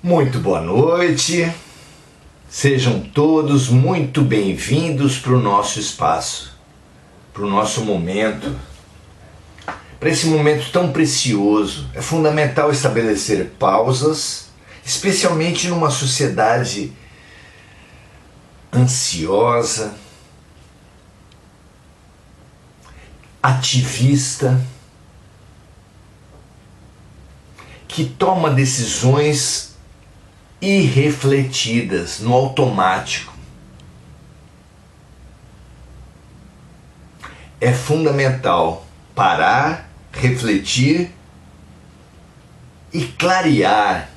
Muito boa noite, sejam todos muito bem-vindos para o nosso espaço, para o nosso momento, para esse momento tão precioso. É fundamental estabelecer pausas, especialmente numa sociedade ansiosa, ativista, que toma decisões irrefletidas, no automático. É fundamental parar, refletir e clarear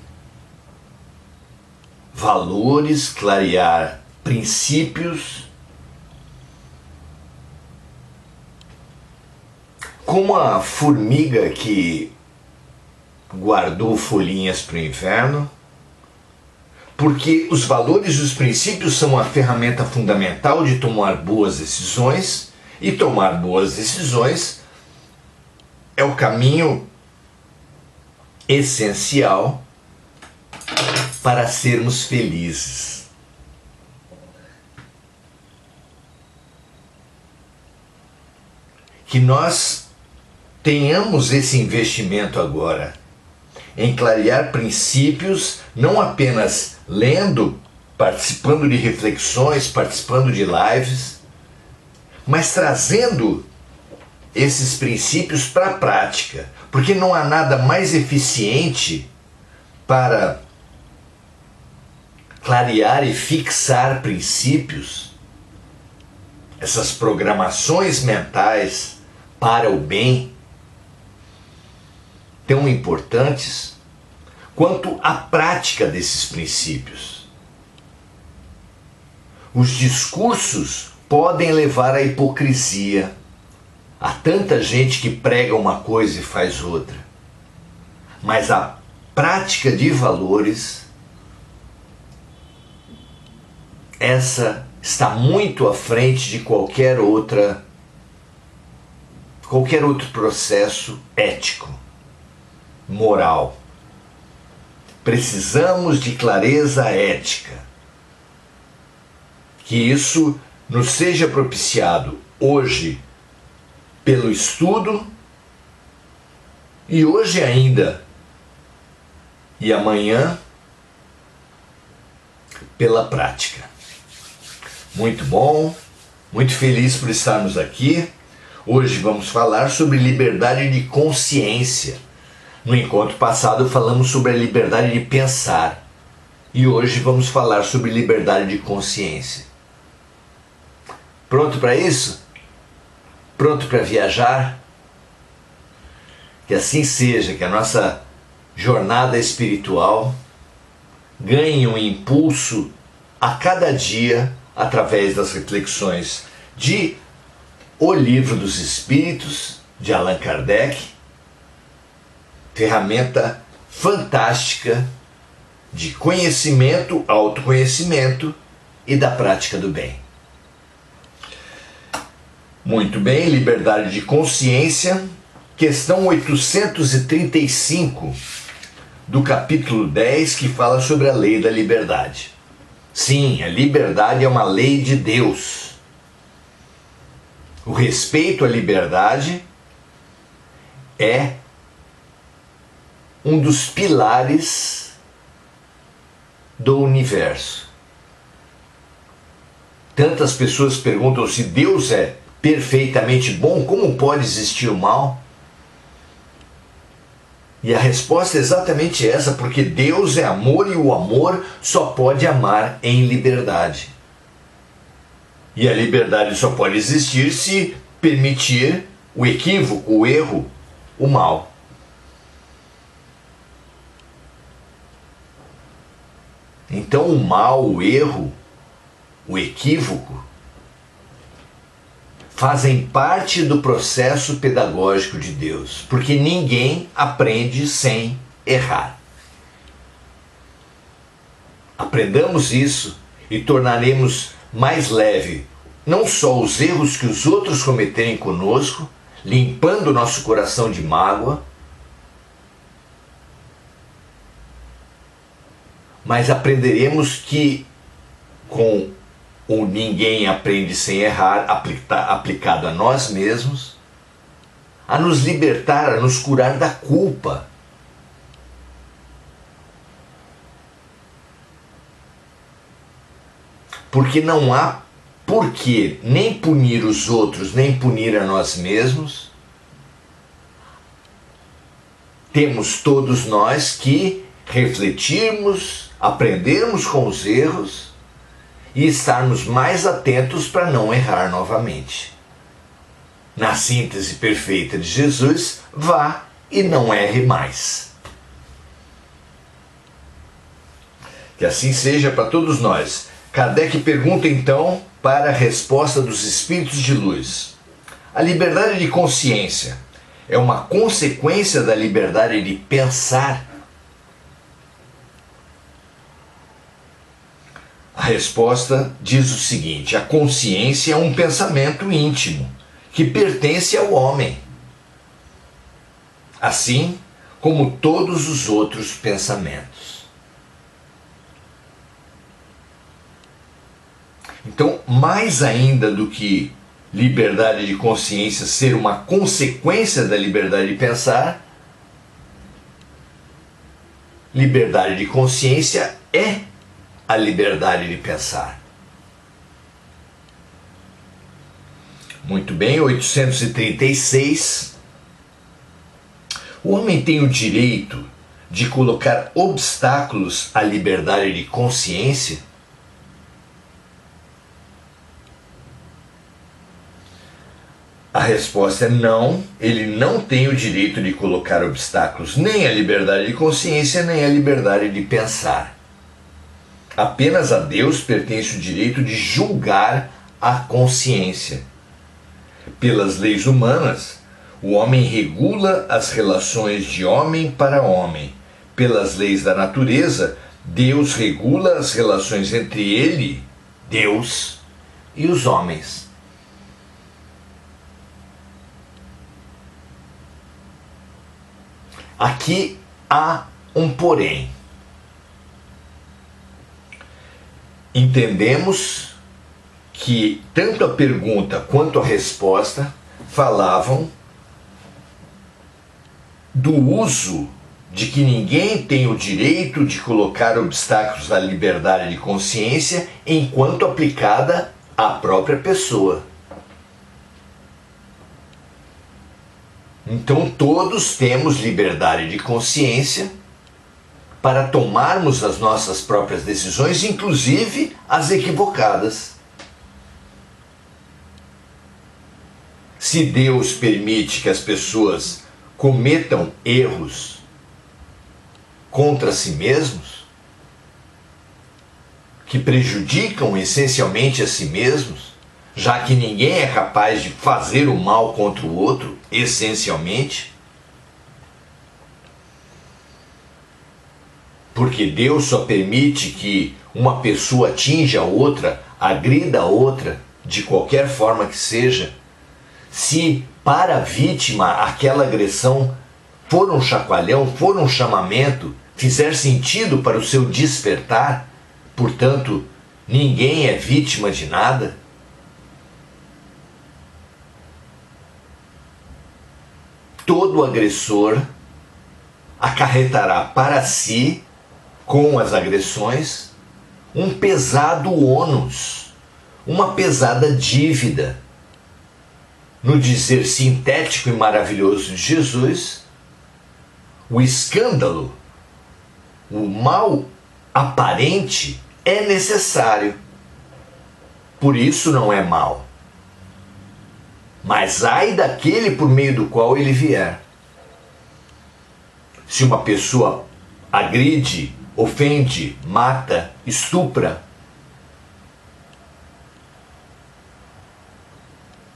valores, clarear princípios, como a formiga que guardou folhinhas para o inverno, porque os valores e os princípios são a ferramenta fundamental de tomar boas decisões, e tomar boas decisões é o caminho essencial para sermos felizes. Que nós tenhamos esse investimento agora em clarear princípios, não apenas lendo, participando de reflexões, participando de lives, mas trazendo esses princípios para a prática, porque não há nada mais eficiente para clarear e fixar princípios, essas programações mentais para o bem, tão importantes quanto a prática desses princípios. Os discursos podem levar à hipocrisia. Há tanta gente que prega uma coisa e faz outra. Mas a prática de valores, essa está muito à frente de qualquer outro processo ético, moral. Precisamos de clareza ética. Que isso nos seja propiciado hoje pelo estudo e hoje ainda e amanhã pela prática. Muito bom, muito feliz por estarmos aqui. Hoje vamos falar sobre liberdade de consciência. No encontro passado falamos sobre a liberdade de pensar e hoje vamos falar sobre liberdade de consciência. Pronto para isso? Pronto para viajar? Que assim seja, que a nossa jornada espiritual ganhe um impulso a cada dia através das reflexões de O Livro dos Espíritos, de Allan Kardec, ferramenta fantástica de conhecimento, autoconhecimento e da prática do bem. Muito bem, liberdade de consciência, questão 835 do capítulo 10, que fala sobre a lei da liberdade. Sim, a liberdade é uma lei de Deus. O respeito à liberdade é um dos pilares do universo. Tantas pessoas perguntam se Deus é perfeitamente bom, como pode existir o mal? E a resposta é exatamente essa, porque Deus é amor e o amor só pode amar em liberdade. E a liberdade só pode existir se permitir o equívoco, o erro, o mal. Então o mal, o erro, o equívoco fazem parte do processo pedagógico de Deus, porque ninguém aprende sem errar. Aprendamos isso e tornaremos mais leve não só os erros que os outros cometerem conosco, limpando nosso coração de mágoa, mas aprenderemos que com o ninguém aprende sem errar, aplicado a nós mesmos, a nos libertar, a nos curar da culpa. Porque não há por que nem punir os outros, nem punir a nós mesmos. Temos todos nós que refletirmos, aprendermos com os erros e estarmos mais atentos para não errar novamente. Na síntese perfeita de Jesus, vá e não erre mais. Que assim seja para todos nós. Kardec pergunta então para a resposta dos espíritos de luz. A liberdade de consciência é uma consequência da liberdade de pensar? A resposta diz o seguinte: a consciência é um pensamento íntimo que pertence ao homem, assim como todos os outros pensamentos. Então, mais ainda do que liberdade de consciência ser uma consequência da liberdade de pensar, liberdade de consciência é a liberdade de pensar. Muito bem, 836. O homem tem o direito de colocar obstáculos à liberdade de consciência? A resposta é não, ele não tem o direito de colocar obstáculos nem à liberdade de consciência, nem à liberdade de pensar. Apenas a Deus pertence o direito de julgar a consciência. Pelas leis humanas, o homem regula as relações de homem para homem. Pelas leis da natureza, Deus regula as relações entre ele, Deus, e os homens. Aqui há um porém. Entendemos que tanto a pergunta quanto a resposta falavam do uso de que ninguém tem o direito de colocar obstáculos à liberdade de consciência enquanto aplicada à própria pessoa. Então todos temos liberdade de consciência para tomarmos as nossas próprias decisões, inclusive as equivocadas. Se Deus permite que as pessoas cometam erros contra si mesmos, que prejudicam essencialmente a si mesmos, já que ninguém é capaz de fazer o mal contra o outro, essencialmente, porque Deus só permite que uma pessoa atinja a outra, agrida a outra, de qualquer forma que seja, se para a vítima aquela agressão for um chacoalhão, for um chamamento, fizer sentido para o seu despertar, portanto, ninguém é vítima de nada. Todo agressor acarretará para si, com as agressões, um pesado ônus, uma pesada dívida. No dizer sintético e maravilhoso de Jesus, o escândalo, o mal aparente é necessário. Por isso não é mal. Mas ai daquele por meio do qual ele vier. Se uma pessoa agride, ofende, mata, estupra,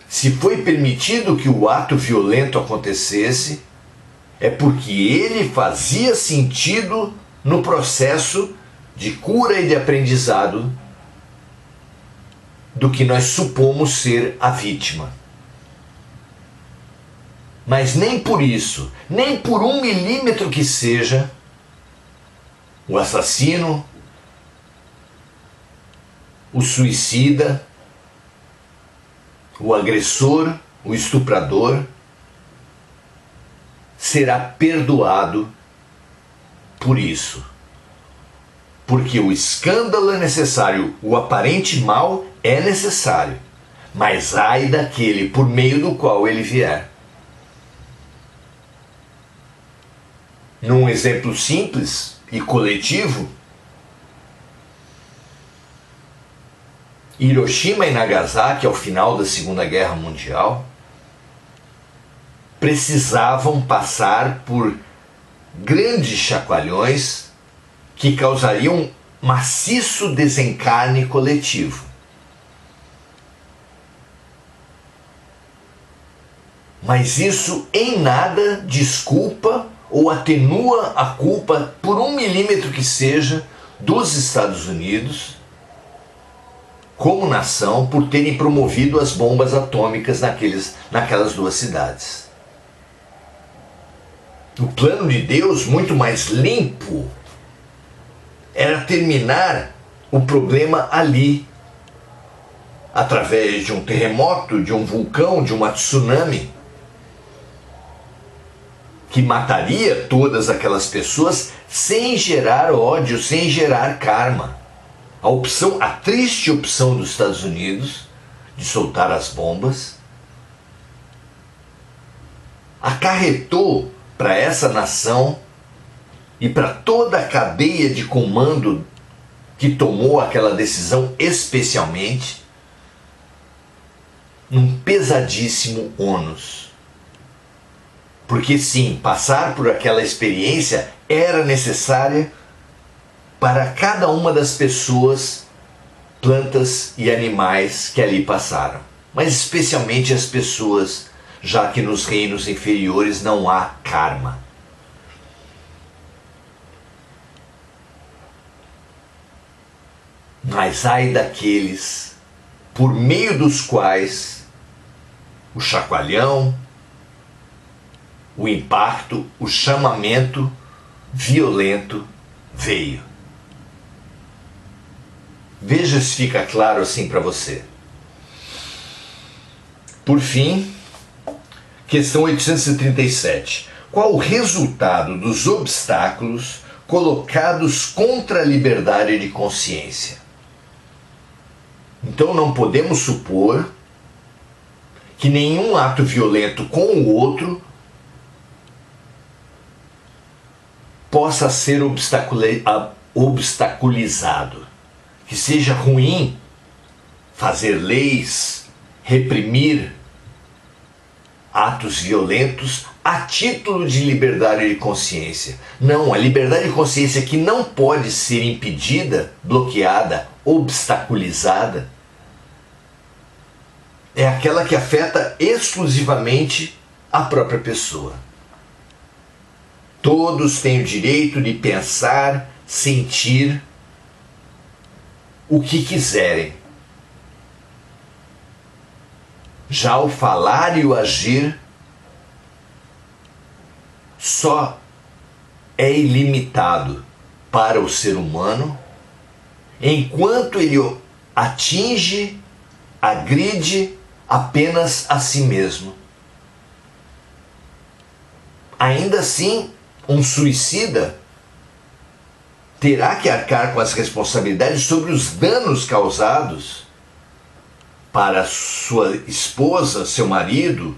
se foi permitido que o ato violento acontecesse, é porque ele fazia sentido no processo de cura e de aprendizado do que nós supomos ser a vítima. Mas nem por isso, nem por 1 milímetro que seja, o assassino, o suicida, o agressor, o estuprador, será perdoado por isso. Porque o escândalo é necessário, o aparente mal é necessário, mas ai daquele por meio do qual ele vier. Num exemplo simples e coletivo, Hiroshima e Nagasaki, ao final da Segunda Guerra Mundial, precisavam passar por grandes chacoalhões que causariam maciço desencarne coletivo. Mas isso em nada desculpa ou atenua a culpa, por 1 milímetro que seja, dos Estados Unidos como nação por terem promovido as bombas atômicas naquelas 2 cidades. O plano de Deus, muito mais limpo, era terminar o problema ali, através de um terremoto, de um vulcão, de uma tsunami, que mataria todas aquelas pessoas sem gerar ódio, sem gerar karma. A triste opção dos Estados Unidos de soltar as bombas acarretou para essa nação e para toda a cadeia de comando que tomou aquela decisão, especialmente, num pesadíssimo ônus. Porque sim, passar por aquela experiência era necessária para cada uma das pessoas, plantas e animais que ali passaram. Mas especialmente as pessoas, já que nos reinos inferiores não há karma. Mas ai daqueles por meio dos quais o chacoalhão, o impacto, o chamamento violento veio. Veja se fica claro assim para você. Por fim, questão 837. Qual o resultado dos obstáculos colocados contra a liberdade de consciência? Então não podemos supor que nenhum ato violento com o outro possa ser obstaculizado. Que seja ruim fazer leis, reprimir atos violentos a título de liberdade de consciência. Não, a liberdade de consciência que não pode ser impedida, bloqueada, obstaculizada, é aquela que afeta exclusivamente a própria pessoa. Todos têm o direito de pensar, sentir o que quiserem. Já o falar e o agir só é ilimitado para o ser humano enquanto ele atinge, agride apenas a si mesmo. Ainda assim, um suicida terá que arcar com as responsabilidades sobre os danos causados para sua esposa, seu marido,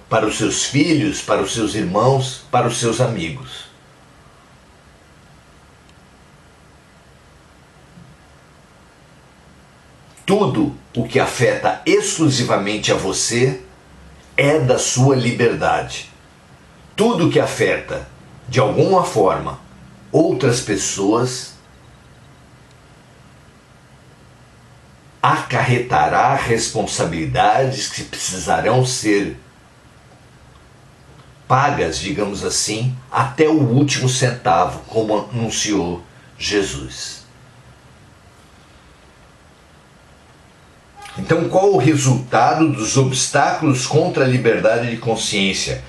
para os seus filhos, para os seus irmãos, para os seus amigos. Tudo o que afeta exclusivamente a você é da sua liberdade. Tudo que afeta, de alguma forma, outras pessoas acarretará responsabilidades que precisarão ser pagas, digamos assim, até o último centavo, como anunciou Jesus. Então, qual o resultado dos obstáculos contra a liberdade de consciência?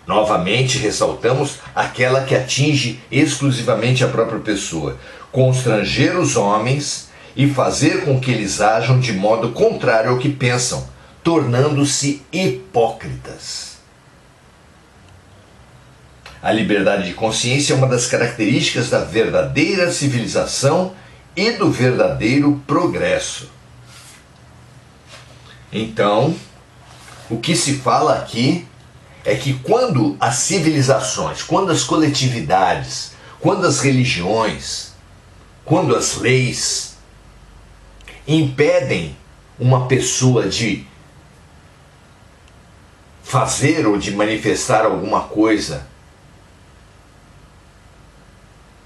Novamente, ressaltamos aquela que atinge exclusivamente a própria pessoa. Constranger os homens e fazer com que eles ajam de modo contrário ao que pensam, tornando-se hipócritas. A liberdade de consciência é uma das características da verdadeira civilização e do verdadeiro progresso. Então, o que se fala aqui é que quando as civilizações, quando as coletividades, quando as religiões, quando as leis impedem uma pessoa de fazer ou de manifestar alguma coisa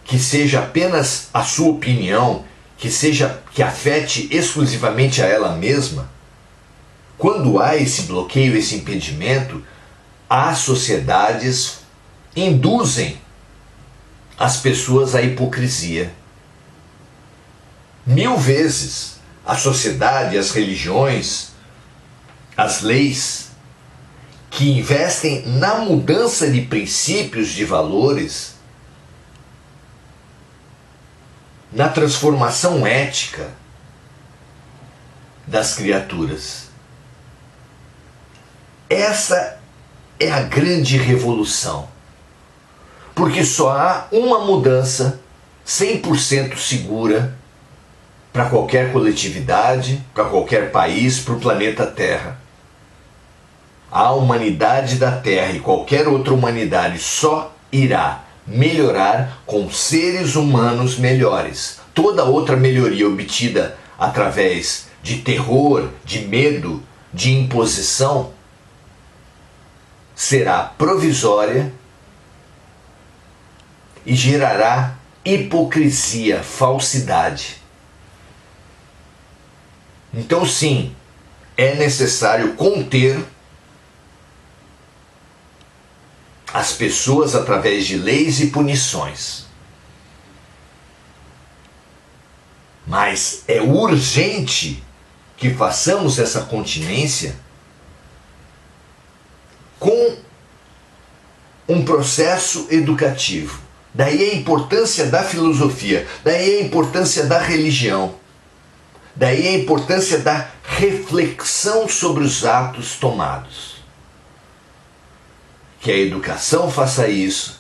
que seja apenas a sua opinião, que afete exclusivamente a ela mesma, quando há esse bloqueio, esse impedimento, as sociedades induzem as pessoas à hipocrisia. 1000 vezes a sociedade, as religiões, as leis que investem na mudança de princípios, de valores, na transformação ética das criaturas. Essa é a grande revolução, porque só há uma mudança 100% segura para qualquer coletividade, para qualquer país, para o planeta Terra. A humanidade da Terra e qualquer outra humanidade só irá melhorar com seres humanos melhores. Toda outra melhoria obtida através de terror, de medo, de imposição, será provisória e gerará hipocrisia, falsidade. Então, sim, é necessário conter as pessoas através de leis e punições. Mas é urgente que façamos essa continência com um processo educativo. Daí a importância da filosofia, daí a importância da religião, daí a importância da reflexão sobre os atos tomados. Que a educação faça isso,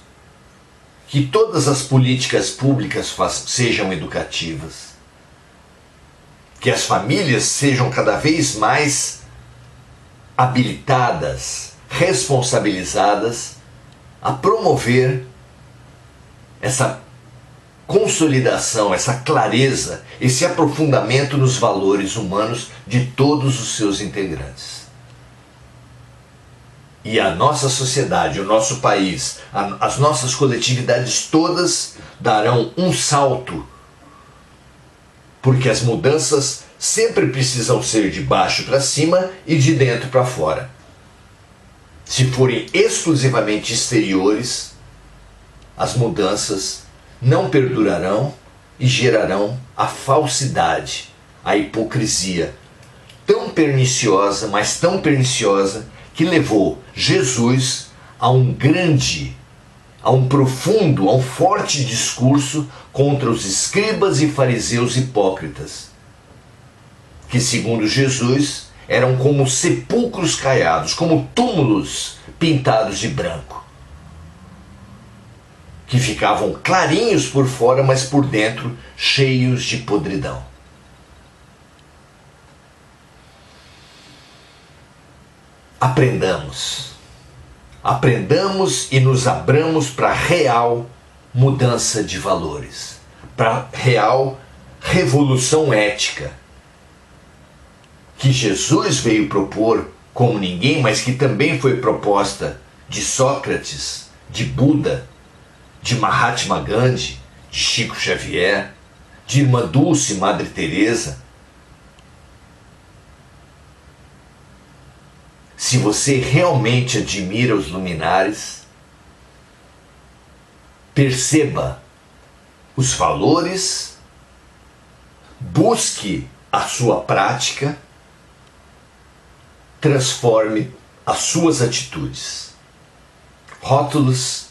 que todas as políticas públicas sejam educativas, que as famílias sejam cada vez mais habilitadas, responsabilizadas a promover essa consolidação, essa clareza, esse aprofundamento nos valores humanos de todos os seus integrantes. E a nossa sociedade, o nosso país, as nossas coletividades todas darão um salto, porque as mudanças sempre precisam ser de baixo para cima e de dentro para fora. Se forem exclusivamente exteriores, as mudanças não perdurarão e gerarão a falsidade, a hipocrisia, tão perniciosa, mas tão perniciosa, que levou Jesus a um profundo, a um forte discurso contra os escribas e fariseus hipócritas, que, segundo Jesus, eram como sepulcros caiados, como túmulos pintados de branco, que ficavam clarinhos por fora, mas por dentro cheios de podridão. Aprendamos e nos abramos para real mudança de valores, para real revolução ética, que Jesus veio propor como ninguém, mas que também foi proposta de Sócrates, de Buda, de Mahatma Gandhi, de Chico Xavier, de Irmã Dulce, Madre Teresa. Se você realmente admira os luminares, perceba os valores, busque a sua prática, transforme as suas atitudes. Rótulos,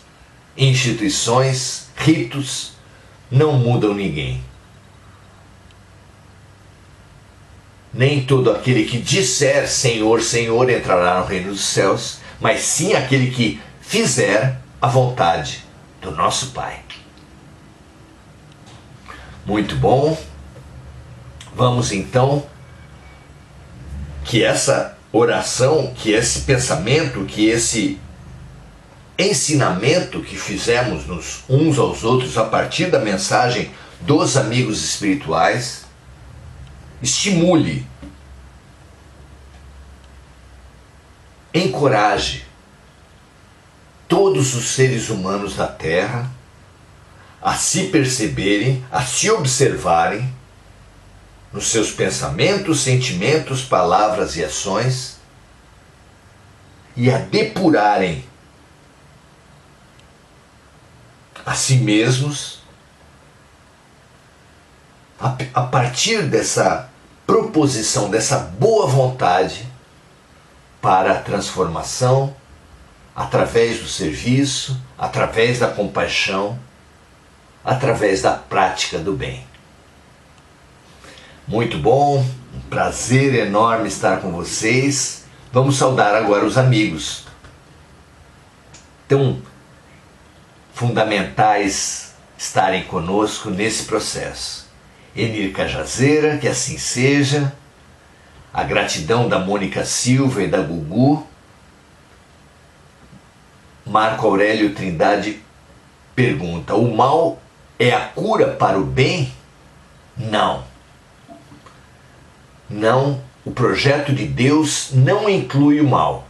instituições, ritos não mudam ninguém. nem todo aquele que disser Senhor, Senhor entrará no reino dos céus, mas sim aquele que fizer a vontade do nosso Pai. Muito bom. Vamos então que essa oração, que esse pensamento, que esse ensinamento que fizemos uns aos outros a partir da mensagem dos amigos espirituais estimule, encoraje todos os seres humanos da Terra a se perceberem, a se observarem nos seus pensamentos, sentimentos, palavras e ações e a depurarem a si mesmos a partir dessa proposição, dessa boa vontade para a transformação através do serviço, através da compaixão, através da prática do bem. Muito bom, um prazer enorme estar com vocês. Vamos saudar agora os amigos. Tão fundamentais estarem conosco nesse processo. Enir Cajazeira, que assim seja. A gratidão da Mônica Silva e da Gugu. Marco Aurélio Trindade pergunta: o mal é a cura para o bem? Não. Não, o projeto de Deus não inclui o mal.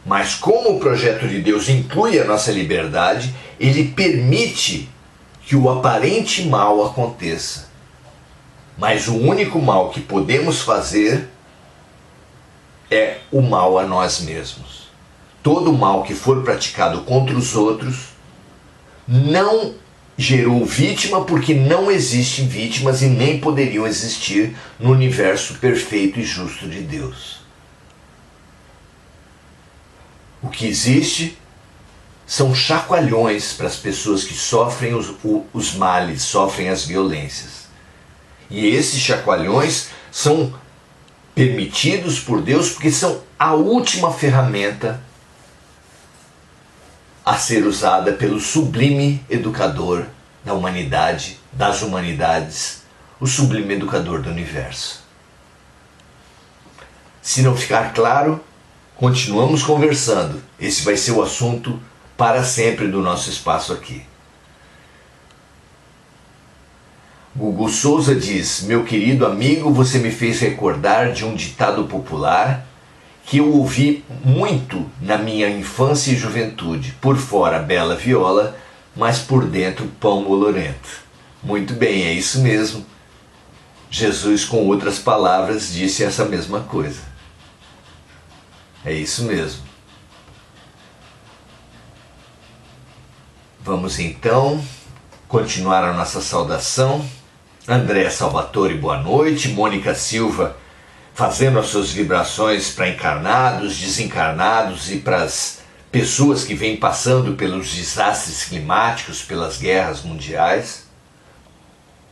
Mas como o projeto de Deus inclui a nossa liberdade, ele permite que o aparente mal aconteça. Mas o único mal que podemos fazer é o mal a nós mesmos. Todo mal que for praticado contra os outros não gerou vítima, porque não existem vítimas e nem poderiam existir no universo perfeito e justo de Deus. O que existe são chacoalhões para as pessoas que sofrem os males, sofrem as violências. E esses chacoalhões são permitidos por Deus porque são a última ferramenta a ser usada pelo sublime educador da humanidade, das humanidades, o sublime educador do universo. Se não ficar claro, continuamos conversando. Esse vai ser o assunto para sempre do nosso espaço aqui. Gugu Souza diz: meu querido amigo, você me fez recordar de um ditado popular que eu ouvi muito na minha infância e juventude. Por fora, bela viola, mas por dentro, pão bolorento. Muito bem, é isso mesmo. Jesus, com outras palavras, disse essa mesma coisa. É isso mesmo. Vamos então continuar a nossa saudação. André Salvatore, boa noite. Mônica Silva, fazendo as suas vibrações para encarnados, desencarnados e para as pessoas que vêm passando pelos desastres climáticos, pelas guerras mundiais.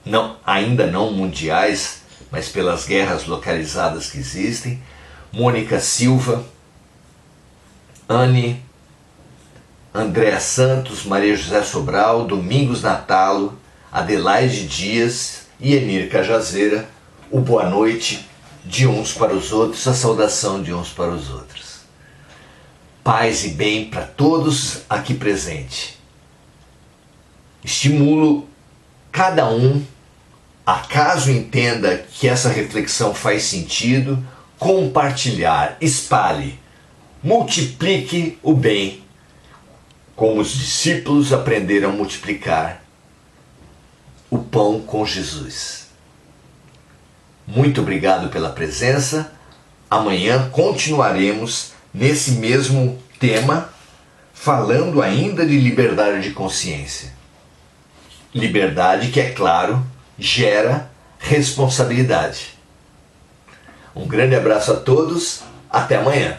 Não, ainda não mundiais, mas pelas guerras localizadas que existem. Mônica Silva, Anne, Andréa Santos, Maria José Sobral, Domingos Natalo, Adelaide Dias e Enir Cajazeira, o boa noite de uns para os outros, a saudação de uns para os outros. Paz e bem para todos aqui presentes. Estimulo cada um, acaso entenda que essa reflexão faz sentido, compartilhar, espalhe, multiplique o bem, como os discípulos aprenderam a multiplicar o pão com Jesus. Muito obrigado pela presença. Amanhã continuaremos nesse mesmo tema, falando ainda de liberdade de consciência. Liberdade que, é claro, gera responsabilidade. Um grande abraço a todos. Até amanhã.